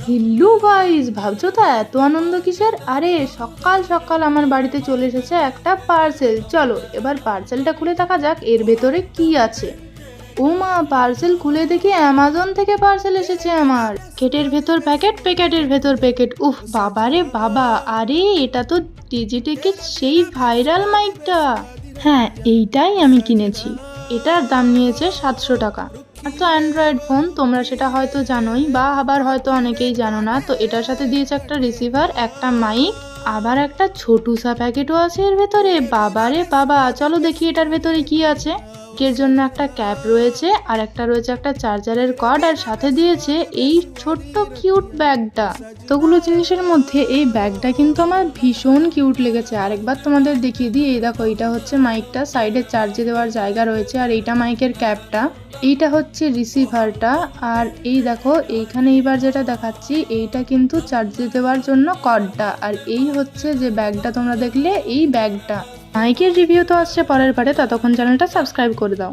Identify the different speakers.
Speaker 1: হিল্লু guys, ভাবছো তো এত আনন্দ কিসের? আরে সকাল সকাল আমার বাড়িতে চলে এসেছে একটা পার্সেল। চলো এবার পার্সেলটা খুলে দেখা যাক এর ভেতরে কি আছে। ও মা, পার্সেল খুলে দেখি অ্যামাজন থেকে পার্সেল এসেছে আমার। প্যাকেটের ভেতর প্যাকেট, প্যাকেটের ভেতর প্যাকেট। উফ বাবারে বাবা, আরে এটা তো ডিজিটেকের সেই ভাইরাল মাইকটা। হ্যাঁ, এইটাই আমি কিনেছি। এটার দাম নিয়েছে 700 টাকা। আর তো অ্যান্ড্রয়েড ফোন, তোমরা সেটা হয়তো জানোই, বা আবার হয়তো অনেকেই জানো না। তো এটার সাথে দিয়েছে একটা রিসিভার, একটা মাইক, আবার একটা ছোটুসা প্যাকেটও আছে এর ভেতরে। বাবারে বাবা, চলো দেখি এটার ভেতরে কি আছে। এর জন্য একটা ক্যাপ রয়েছে, আর একটা রয়েছে একটা চার্জারের কর্ড, আর সাথে দিয়েছে এই ছোট্ট কিউট ব্যাগটা। তোগুলো জিনিসের মধ্যে এই ব্যাগটা কিন্তু আমার ভীষণ কিউট লেগেছে। আরেকবার তোমাদের দেখিয়ে দিই, এই দেখো, এইটা হচ্ছে মাইকটা, সাইডে চার্জে দেওয়ার জায়গা রয়েছে, আর এইটা মাইকের ক্যাপটা, এইটা হচ্ছে রিসিভারটা, আর এই দেখো এইখানে এইবার যেটা দেখাচ্ছি এইটা কিন্তু চার্জে দেওয়ার জন্য কর্ডটা, আর এই হচ্ছে যে ব্যাগটা তোমরা দেখলে, এই ব্যাগটা। মাইকের রিভিউ তো আসছে পরের পার্টে, ততক্ষণ চ্যানেলটা সাবস্ক্রাইব করে দাও।